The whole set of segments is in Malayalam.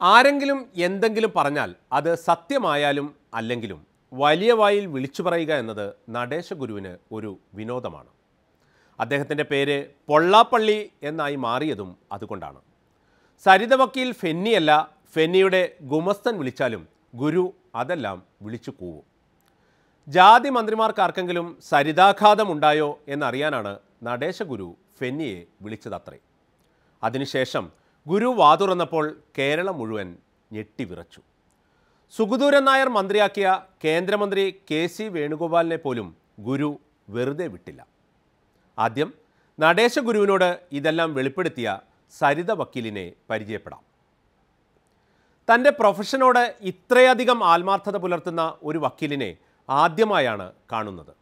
ആരെങ്കിലും എന്തെങ്കിലും പറഞ്ഞാൽ അത് സത്യമായാലും അല്ലെങ്കിലും വലിയ വായിൽ വിളിച്ചു പറയുക എന്നത് നടേശ ഗുരുവിന് ഒരു വിനോദമാണ്. അദ്ദേഹത്തിൻ്റെ പേര് പൊള്ളാപ്പള്ളി എന്നായി മാറിയതും അതുകൊണ്ടാണ്. സരിത വക്കീൽ ഫെന്നിയല്ല, ഫെന്നിയുടെ ഗുമസ്തൻ വിളിച്ചാലും ഗുരു അതെല്ലാം വിളിച്ചു കൂവും. ജാതി മന്ത്രിമാർക്കാർക്കെങ്കിലും സരിതാഘാതം ഉണ്ടായോ എന്നറിയാനാണ് നടേശ ഗുരു ഫെന്നിയെ വിളിച്ചതത്രേ. അതിനുശേഷം ഗുരു വാതുറന്നപ്പോൾ കേരളം മുഴുവൻ ഞെട്ടിവിറച്ചു. സുഗതൂരൻ നായർ മന്ത്രിയാക്കിയ കേന്ദ്രമന്ത്രി KC വേണുഗോപാലിനെ പോലും ഗുരു വെറുതെ വിട്ടില്ല. ആദ്യം നടേശ ഗുരുവിനോട് ഇതെല്ലാം വെളിപ്പെടുത്തിയ സരിത വക്കീലിനെ പരിചയപ്പെടാം. തൻ്റെ പ്രൊഫഷനോട് ഇത്രയധികം ആത്മാർത്ഥത പുലർത്തുന്ന ഒരു വക്കീലിനെ ആദ്യമായാണ് കാണുന്നത്.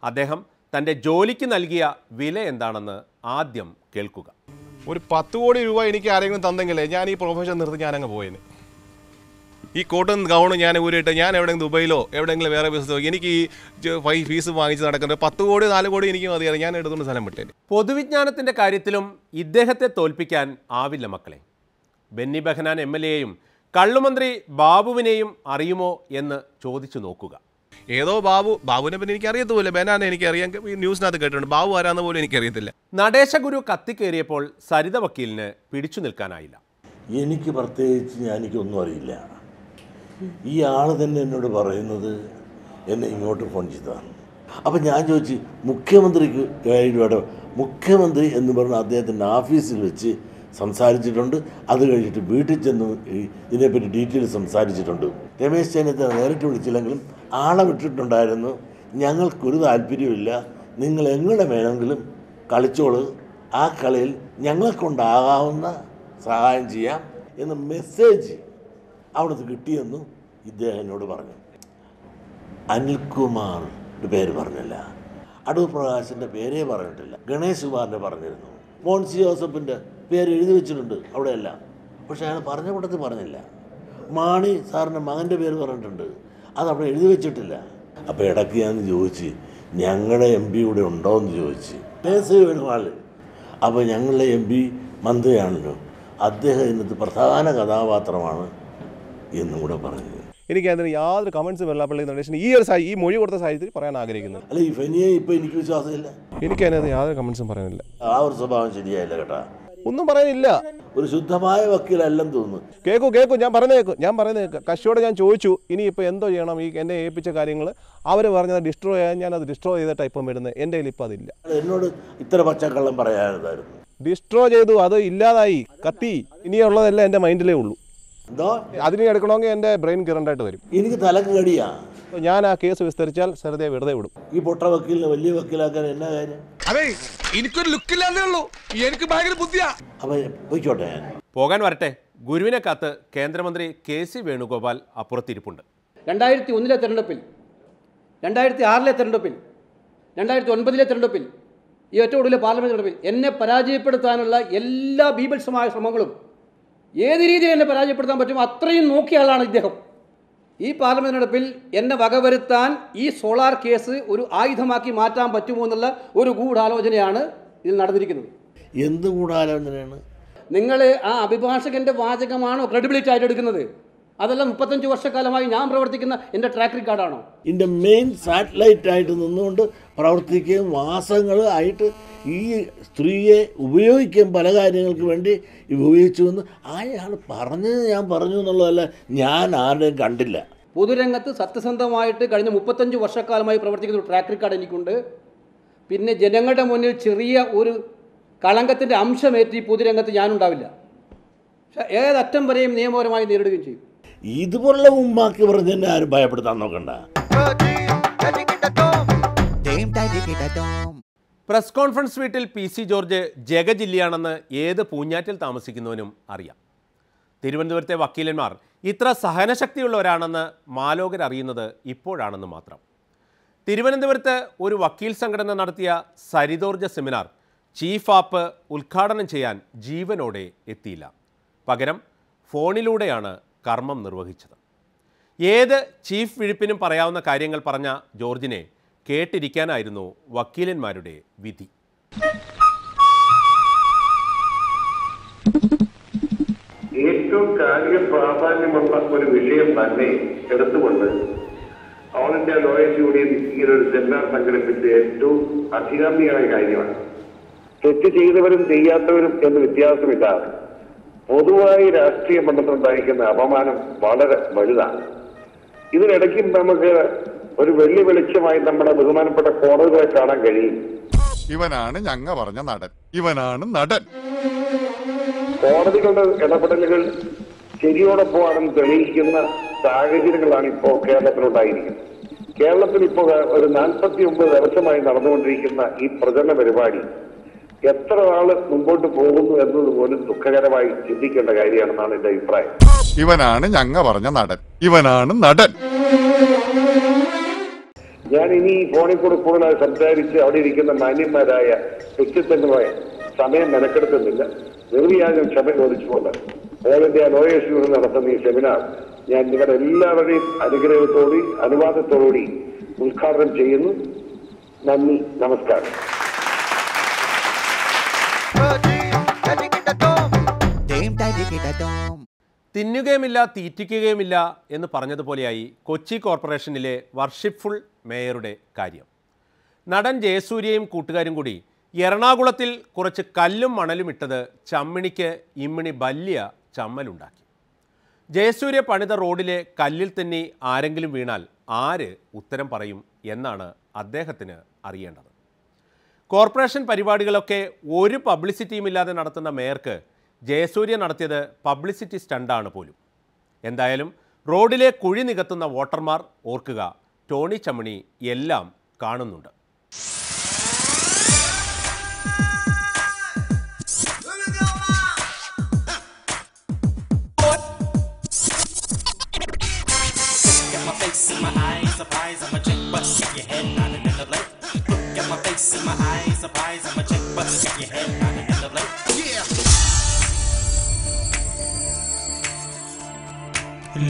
അദ്ദേഹം തൻ്റെ ജോലിക്ക് നൽകിയ വില എന്താണെന്ന് ആദ്യം കേൾക്കുക. ഒരു 10 കോടി രൂപ എനിക്ക് ആരെങ്കിലും തന്നെങ്കിലേ ഞാൻ ഈ പ്രൊഫഷൻ നിർത്തി ഞാനങ്ങ് പോയേനെ. ഈ കോട്ടും ഗൗണും ഞാൻ ഊരിയിട്ട് ഞാൻ എവിടെയെങ്കിലും ദുബൈയിലോ എവിടെയെങ്കിലും വേറെ ബിസിനസ്സോ എനിക്ക് ഈ ഫീസ് വാങ്ങിച്ച് നടക്കുന്നത് 10 കോടി 4 കോടി എനിക്ക് മതിയാണ്, ഞാൻ എടുത്തുകൊണ്ട് സ്ഥലം വിട്ടേനെ. പൊതുവിജ്ഞാനത്തിൻ്റെ കാര്യത്തിലും ഇദ്ദേഹത്തെ തോൽപ്പിക്കാൻ ആവില്ല മക്കളെ. ബെന്നി ബെഹനാൻ MLA-യെയും കള്ളുമന്ത്രി ബാബുവിനെയും അറിയുമോ എന്ന് ചോദിച്ചു നോക്കുക. ഏതോ ബാബുവിനെ പിന്നെ എനിക്ക് അറിയത്തുമില്ല, ബെനാനെ എനിക്കറിയാം, ന്യൂസിനകത്ത് കേട്ടിട്ടുണ്ട്. ബാബു ആരാന്ന് പോലും എനിക്കറിയത്തില്ല. നടേശ ഗുരു കത്തിക്കേറിയപ്പോൾ സരിത വക്കീലിന് പിടിച്ചു നിൽക്കാനായില്ല. എനിക്ക് പ്രത്യേകിച്ച് എനിക്കൊന്നും അറിയില്ല. ഈ ആൾ തന്നെ എന്നോട് പറയുന്നത് എന്നെ ഇങ്ങോട്ട് ഫോൺ ചെയ്തതാണ്. അപ്പം ഞാൻ ചോദിച്ചു, മുഖ്യമന്ത്രിക്ക് മുഖ്യമന്ത്രി എന്ന് പറഞ്ഞ അദ്ദേഹത്തിൻ്റെ ഓഫീസിൽ വെച്ച് സംസാരിച്ചിട്ടുണ്ട്. അത് കഴിഞ്ഞിട്ട് വീട്ടിൽ ചെന്ന് ഇതിനെപ്പറ്റി ഡീറ്റെയിൽ സംസാരിച്ചിട്ടുണ്ട്. രമേശ് ചെന്നിത്തല നേരിട്ട് വിളിച്ചില്ലെങ്കിലും ആളെ വിട്ടിട്ടുണ്ടായിരുന്നു. ഞങ്ങൾക്കൊരു താല്പര്യമില്ല, നിങ്ങൾ എങ്ങനെ വേണമെങ്കിലും കളിച്ചോളൂ, ആ കളിയിൽ ഞങ്ങളെക്കൊണ്ടാകാവുന്ന സഹായം ചെയ്യാം എന്ന മെസ്സേജ് അവിടുത്തെ കിട്ടിയെന്നും ഇദ്ദേഹം എന്നോട് പറഞ്ഞു. അനിൽകുമാറിൻ്റെ പേര് പറഞ്ഞില്ല, അടൂർ പ്രകാശിൻ്റെ പേരേ പറഞ്ഞിട്ടില്ല, ഗണേഷ് കുമാറിൻ്റെ പറഞ്ഞിരുന്നു, മോൻസി ജോസഫിൻ്റെ പേര് എഴുതി വെച്ചിട്ടുണ്ട് അവിടെയെല്ലാം, പക്ഷേ അയാൾ പറഞ്ഞ കൂട്ടത്തിൽ പറഞ്ഞില്ല. മാണി സാറിൻ്റെ മകൻ്റെ പേര് പറഞ്ഞിട്ടുണ്ട്, അതവിടെ എഴുതി വെച്ചിട്ടില്ല. അപ്പോൾ ഇടയ്ക്ക് ഞാൻ ചോദിച്ച് ഞങ്ങളുടെ MP ഇവിടെ ഉണ്ടോ എന്ന് ചോദിച്ച്, വേണുഗോപാൽ. അപ്പോൾ ഞങ്ങളുടെ MP മന്ത്രിയാണല്ലോ, അദ്ദേഹം ഇന്നത്തെ പ്രധാന കഥാപാത്രമാണ് എന്നും കൂടെ പറഞ്ഞു. എനിക്ക് അതിന് യാതൊരു കമൻസും വെള്ളാപ്പള്ളി നടേശന് ഈ മൊഴി കൊടുത്ത സാഹചര്യത്തിൽ പറയാൻ ആഗ്രഹിക്കുന്നത്. അല്ല, ഈ ഫെനിയെ ഇപ്പം എനിക്ക് വിശ്വാസമില്ല. എനിക്ക് അതിനകത്ത് യാതൊരു കമൻസും പറയാനില്ല. ആ ഒരു സ്വഭാവം ശരിയായില്ല കേട്ടാ, ഒന്നും പറയാനില്ല. ഒരു ശുദ്ധമായ വക്കീലല്ലെന്ന് തോന്നുന്നു. കേൾക്കൂ ഞാൻ പറയുന്നത് കക്ഷിയോട് ഞാൻ ചോദിച്ചു ഇനിയിപ്പോൾ എന്തോ ചെയ്യണം, ഈ എന്നെ ഏൽപ്പിച്ച കാര്യങ്ങൾ അവർ പറഞ്ഞത് ഡിസ്ട്രോ ചെയ്യാൻ, ഞാനത് ഡിസ്ട്രോ ചെയ്തിട്ട് ഇപ്പം വരുന്നത്. എൻ്റെ കയ്യിൽ ഇപ്പം അതില്ല. എന്നോട് ഇത്ര പച്ചക്കള്ളം പറയാതായിരുന്നു. ഡിസ്ട്രോ ചെയ്തു, അത് ഇല്ലാതായി, കത്തി. ഇനിയുള്ളതെല്ലാം എൻ്റെ മൈൻഡിലേ ഉള്ളൂ. എന്തോ അതിനെ എടുക്കണമെങ്കിൽ എൻ്റെ ബ്രെയിൻ കറണ്ടായിട്ട് വരും. എനിക്ക് തലക്ക് കടിയാ. ഞാൻ ആ കേസ് വിസ്തരിച്ചാൽ സരിതയെ വെറുതെ വിടും. ഈ പൊട്ട വക്കീലിനെ വലിയ വക്കീലാക്കാൻ എന്നാ കാര്യം? അതെ, എനിക്കൊരു ലുക്കില്ലാന്നേ ഉള്ളൂ, എനിക്ക് ഭയങ്കര ബുദ്ധിയാ. അപ്പം പോയിക്കോട്ടെ, ഞാൻ പോകാൻ വരട്ടെ. ഗുരുവിനെ കാത്ത് കേന്ദ്രമന്ത്രി KC വേണുഗോപാൽ അപ്പുറത്തിരിപ്പുണ്ട്. 2001 തെരഞ്ഞെടുപ്പിൽ, 2006 തെരഞ്ഞെടുപ്പിൽ, 2009 തെരഞ്ഞെടുപ്പിൽ, ഈ ഏറ്റവും ഒടുവിലെ പാർലമെന്റ് തെരഞ്ഞെടുപ്പിൽ എന്നെ പരാജയപ്പെടുത്താനുള്ള എല്ലാ ബീഭത്സമായ ശ്രമങ്ങളും ഏത് രീതിയിൽ എന്നെ പരാജയപ്പെടുത്താൻ പറ്റുമോ അത്രയും നോക്കിയ ആളാണ് ഇദ്ദേഹം. ഈ പാർലമെന്റ് തെരഞ്ഞെടുപ്പിൽ എന്നെ വകവരുത്താൻ ഈ സോളാർ കേസ് ഒരു ആയുധമാക്കി മാറ്റാൻ പറ്റുമോ എന്നുള്ള ഒരു ഗൂഢാലോചനയാണ് ഇതിൽ നടന്നിരിക്കുന്നത്. എന്ത് ഗൂഢാലോചനയാണ്? നിങ്ങൾ ആ അഭിഭാഷകൻ്റെ വാചകമാണോ ക്രെഡിബിലിറ്റി ആയിട്ട് എടുക്കുന്നത്? അതെല്ലാം 35 വർഷക്കാലമായി ഞാൻ പ്രവർത്തിക്കുന്ന എൻ്റെ ട്രാക്ക് റെക്കോർഡാണോ? ഇതിൻ്റെ മെയിൻ സാറ്റലൈറ്റായിട്ട് നിന്നുകൊണ്ട് പ്രവർത്തിക്കുകയും മാസങ്ങൾ ആയിട്ട് ഈ സ്ത്രീയെ ഉപയോഗിക്കുകയും പല കാര്യങ്ങൾക്ക് വേണ്ടി ഉപയോഗിച്ചു എന്ന് അയാൾ പറഞ്ഞത് ഞാൻ പറഞ്ഞു എന്നുള്ളതല്ല, ഞാൻ ആരുടെയും കണ്ടില്ല. പൊതുരംഗത്ത് സത്യസന്ധമായിട്ട് കഴിഞ്ഞ 35 വർഷക്കാലമായി പ്രവർത്തിക്കുന്ന ഒരു ട്രാക്ക് റെക്കോർഡ് എനിക്കുണ്ട്. പിന്നെ ജനങ്ങളുടെ മുന്നിൽ ചെറിയ ഒരു കളങ്കത്തിൻ്റെ അംശമേറ്റ് ഈ പൊതുരംഗത്ത് ഞാനുണ്ടാവില്ല. പക്ഷേ ഏതറ്റം വരെയും നിയമപരമായി നേരിടുകയും ചെയ്യും. ഇതുപോലുള്ള ഉമ്മാക്കി പറഞ്ഞ് തന്നെ ആരും ഭയപ്പെടുത്താൻ നോക്കണ്ട. പ്രസ് കോൺഫറൻസ് വീട്ടിൽ PC ജോർജ് ജഗജില്ലിയാണെന്ന് ഏത് പൂഞ്ഞാറ്റിൽ താമസിക്കുന്നവനും അറിയാം. തിരുവനന്തപുരത്തെ വക്കീലന്മാർ ഇത്ര സഹനശക്തിയുള്ളവരാണെന്ന് മാലോകരറിയുന്നത് ഇപ്പോഴാണെന്ന് മാത്രം. തിരുവനന്തപുരത്ത് ഒരു വക്കീൽ സംഘടന നടത്തിയ സരിതോർജ സെമിനാർ ചീഫ് ആപ്പ് ഉദ്ഘാടനം ചെയ്യാൻ ജീവനോടെ എത്തിയില്ല. പകരം ഫോണിലൂടെയാണ് കർമ്മം നിർവഹിച്ചത്. ഏത് ചീഫ് വിഴുപ്പിനും പറയാവുന്ന കാര്യങ്ങൾ പറഞ്ഞ ജോർജിനെ കേട്ടിരിക്കാനായിരുന്നു വക്കീലന്മാരുടെ വിധി. ഏത് പ്രാധാന്യമുള്ള ഒരു വിഷയം തന്നെ എടുത്തുകൊണ്ട് ഓൾ ഇന്ത്യ ലോയേഴ്സ് യൂണിയൻ ഇങ്ങനൊരു സെമിനാർ സംഘടിപ്പിച്ച ഏറ്റവും അഭികാമ്യമായ കാര്യമാണ്. തെറ്റ് ചെയ്തവരും ചെയ്യാത്തവരും എന്ന് വ്യത്യാസമില്ലാതെ പൊതുവായി രാഷ്ട്രീയ മണ്ഡലത്തിലുണ്ടായിരിക്കുന്ന അപമാനം വളരെ വലുതാണ്. ഇതിനിടയ്ക്കും നമുക്ക് ഒരു വെള്ളി വെളിച്ചമായി നമ്മുടെ ബഹുമാനപ്പെട്ട കോടതികളെ കാണാൻ കഴിയും. ഇവനാണ് ഞങ്ങ പറഞ്ഞ നടൻ, ഇവനാണ് നടൻ. കോടതികളുടെ ഇടപെടലുകൾ ശരിയോടൊപ്പമാണെന്ന് തെളിയിക്കുന്ന സാഹചര്യങ്ങളാണ് ഇപ്പോൾ കേരളത്തിലുണ്ടായിരിക്കുന്നത്. കേരളത്തിൽ ഇപ്പോൾ ഒരു 49 ദിവസമായി നടന്നുകൊണ്ടിരിക്കുന്ന ഈ പ്രചരണ പരിപാടി എത്ര നാള് മുമ്പോട്ട് പോകുന്നു എന്നത് പോലും ദുഃഖകരമായി ചിന്തിക്കേണ്ട കാര്യമാണെന്നാണ് എന്റെ അഭിപ്രായം. ഇവനാണ് ഞങ്ങ പറഞ്ഞ നടൻ, ഇവനാണ് നടൻ. ഞാൻ ഇനി ഫോണിൽ കൂടെ കൂടുതലായി സംസാരിച്ച് അവിടെ ഇരിക്കുന്ന മാന്യന്മാരായ വ്യക്തിത്വങ്ങളുമായി സമയം മെനക്കെടുത്തുന്നില്ല. നിർവിയാജം ക്ഷമ ചോദിച്ചുകൊണ്ട് ഓൾ ഇന്ത്യ ലോയേഴ്സ് യൂണിയൻ നടത്തുന്ന ഈ സെമിനാർ ഞാൻ നിങ്ങളുടെ എല്ലാവരുടെയും അനുഗ്രഹത്തോടുകൂടി അനുവാദത്തോടുകൂടി ഉദ്ഘാടനം ചെയ്യുന്നു. നന്ദി, നമസ്കാരം. തിന്നുകയുമില്ല തീറ്റിക്കുകയുമില്ല എന്ന് പറഞ്ഞതുപോലെയായി കൊച്ചി കോർപ്പറേഷനിലെ വർഷിപ്പ്ഫുൾ മേയറുടെ കാര്യം. നടൻ ജയസൂര്യയും കൂട്ടുകാരും കൂടി എറണാകുളത്തിൽ കുറച്ച് കല്ലും മണലും ഇട്ടത് ചമ്മിണിക്ക് ഇമ്മിണി വലിയ ചമ്മലുണ്ടാക്കി. ജയസൂര്യ പണിത റോഡിലെ കല്ലിൽ തന്നെ ആരെങ്കിലും വീണാൽ ആര് ഉത്തരം പറയും എന്നാണ് അദ്ദേഹത്തിന് അറിയേണ്ടത്. കോർപ്പറേഷൻ പരിപാടികളൊക്കെ ഒരു പബ്ലിസിറ്റിയുമില്ലാതെ നടത്തുന്ന മേയർക്ക് ജയസൂര്യ നടത്തിയത് പബ്ലിസിറ്റി സ്റ്റണ്ടാണ് പോലും. എന്തായാലും റോഡിലെ കുഴി നികത്തുന്ന വോട്ടർമാർ ഓർക്കുക, ടോണി ചമ്മണി എല്ലാം കാണുന്നുണ്ട്.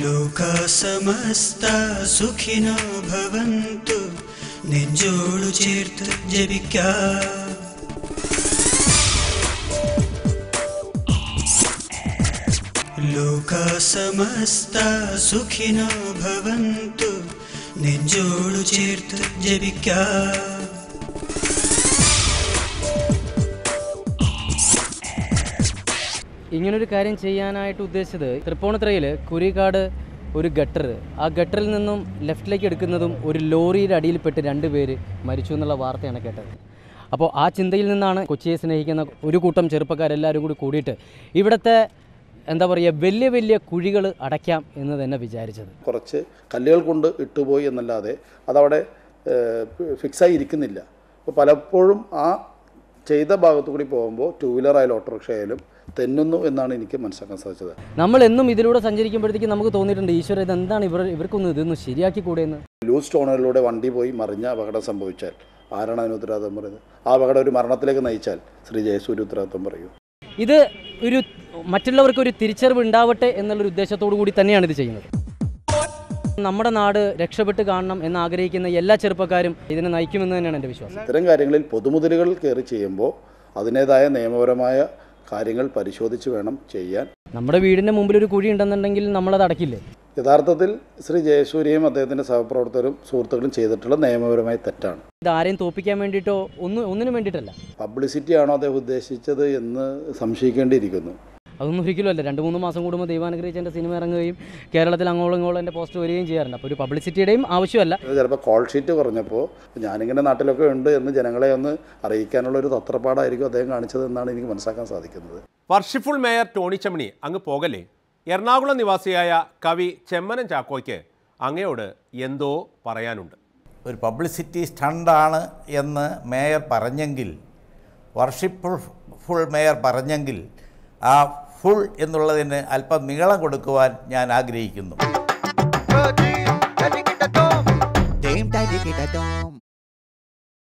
ലോക സമസ്ത സുഖിനോ ഭവന്തു, നെഞ്ചോടു ചേർത്ത് ജപിക്കാം. ലോക സമസ്ത സുഖിനോ ഭവന്തു, നെഞ്ചോടു ചേർത്ത് ജപിക്കാം. ഇങ്ങനൊരു കാര്യം ചെയ്യാനായിട്ട് ഉദ്ദേശിച്ചത് തൃപ്പൂണിത്തുറയിൽ കുരിക്കാട് ഒരു ഗട്ടർ, ആ ഗട്ടറിൽ നിന്നും ലെഫ്റ്റിലേക്ക് എടുക്കുന്നതും ഒരു ലോറിയുടെ അടിയിൽപ്പെട്ട് 2 പേര് മരിച്ചു എന്നുള്ള വാർത്തയാണ് കേട്ടത്. അപ്പോൾ ആ ചിന്തയിൽ നിന്നാണ് കൊച്ചിയെ സ്നേഹിക്കുന്ന ഒരു കൂട്ടം ചെറുപ്പക്കാരെല്ലാവരും കൂടി കൂടിയിട്ട് ഇവിടുത്തെ എന്താ പറയുക വലിയ വലിയ കുഴികൾ അടയ്ക്കാം എന്ന് തന്നെ വിചാരിച്ചത്. കുറച്ച് കല്ലുകൾ കൊണ്ട് ഇട്ടുപോയി എന്നല്ലാതെ അതവിടെ ഫിക്സായി ഇരിക്കുന്നില്ല. അപ്പോൾ പലപ്പോഴും ആ ചെയ്ത ഭാഗത്തു കൂടി പോകുമ്പോൾ 2 വീലർ ആയാലും ഓട്ടോറിക്ഷ ആയാലും തെന്നുന്നു എന്നാണ് എനിക്ക് മനസ്സിലാക്കാൻ സാധിച്ചത്. നമ്മൾ എന്നും ഇതിലൂടെ സഞ്ചരിക്കുമ്പോഴത്തേക്ക് നമുക്ക് തോന്നിയിട്ടുണ്ട്, ഈശ്വര ഇതെന്താണ് ഇവർക്കൊന്നും ഇതൊന്നും ശരിയാക്കി കൂടെയെന്ന്. ലൂസ് സ്റ്റോണുകളിലൂടെ വണ്ടി പോയി മറിഞ്ഞ അപകടം സംഭവിച്ചാൽ ആരാണ് അതിന് ഉത്തരവാദിത്വം പറയുന്നത്? ആ അപകടം ഒരു മരണത്തിലേക്ക് നയിച്ചാൽ ശ്രീ ജയസൂര്യ ഉത്തരവാദിത്വം പറയൂ. ഇത് ഒരു മറ്റുള്ളവർക്ക് ഒരു തിരിച്ചറിവ് ഉണ്ടാവട്ടെ എന്നുള്ളൊരു ഉദ്ദേശത്തോടു കൂടി തന്നെയാണ് ഇത് ചെയ്യുന്നത്. നമ്മുടെ നാട് രക്ഷപ്പെട്ട് കാണണം എന്നാഗ്രഹിക്കുന്ന എല്ലാ ചെറുപ്പക്കാരും ഇതിനെ നയിക്കുമെന്ന് തന്നെയാണ് എൻ്റെ വിശ്വാസം. ഇത്തരം കാര്യങ്ങളിൽ പൊതുമുതലുകൾ കയറി ചെയ്യുമ്പോൾ അതിൻ്റേതായ നിയമപരമായ കാര്യങ്ങൾ പരിശോധിച്ച് വേണം ചെയ്യാൻ. നമ്മുടെ വീടിൻ്റെ മുമ്പിൽ ഒരു കുഴി ഉണ്ടെന്നുണ്ടെങ്കിൽ നമ്മളത് അടക്കില്ലേ? യഥാർത്ഥത്തിൽ ശ്രീ ജയസൂര്യയും അദ്ദേഹത്തിൻ്റെ സഹപ്രവർത്തകരും സുഹൃത്തുക്കളും ചെയ്തിട്ടുള്ള നിയമപരമായ തെറ്റാണ്. ഇത് ആരെയും തോൽപ്പിക്കാൻ വേണ്ടിയിട്ടോ ഒന്നിനും വേണ്ടിയിട്ടല്ല. പബ്ലിസിറ്റി ആണോ അദ്ദേഹം ഉദ്ദേശിച്ചത് എന്ന് സംശയിക്കേണ്ടിയിരിക്കുന്നു. അതൊന്നും ഒരിക്കലും അല്ല. 2-3 മാസം കൂടുമ്പോൾ ദൈവാനുഗ്രഹിച്ച് എൻ്റെ സിനിമ ഇറങ്ങുകയും കേരളത്തിൽ അങ്ങോളം ഇങ്ങോളം എൻ്റെ പോസ്റ്റർ വരികയും ചെയ്യാറുണ്ട്. അപ്പോൾ ഒരു പബ്ലിസിറ്റിയുടെയും ആവശ്യമല്ല. ചിലപ്പോൾ കോൾ ഷീറ്റ് കുറഞ്ഞപ്പോൾ ഞാനിങ്ങനെ നാട്ടിലൊക്കെ ഉണ്ട് എന്ന് ജനങ്ങളെ ഒന്ന് അറിയിക്കാനുള്ള ഒരു തത്രപ്പാടായിരിക്കും അദ്ദേഹം കാണിച്ചത് എന്നാണ് എനിക്ക് മനസ്സിലാക്കാൻ സാധിക്കുന്നത്. വർഷിപ്പ്ഫുൾ മേയർ ടോണി ചമ്മണി അങ്ങ് പോകല്ലേ. എറണാകുളം നിവാസിയായ കവി ചെമ്മനം ചാക്കോയ്ക്ക് അങ്ങയോട് എന്തോ പറയാനുണ്ട്. ഒരു പബ്ലിസിറ്റി സ്റ്റണ്ടാണ് എന്ന് മേയർ പറഞ്ഞെങ്കിൽ, വർഷിപ്പ്ഫുൾ മേയർ പറഞ്ഞെങ്കിൽ ആ ഫുൾ എന്നുള്ളതിന് അല്പം നീളം കൊടുക്കുവാൻ ഞാൻ ആഗ്രഹിക്കുന്നു.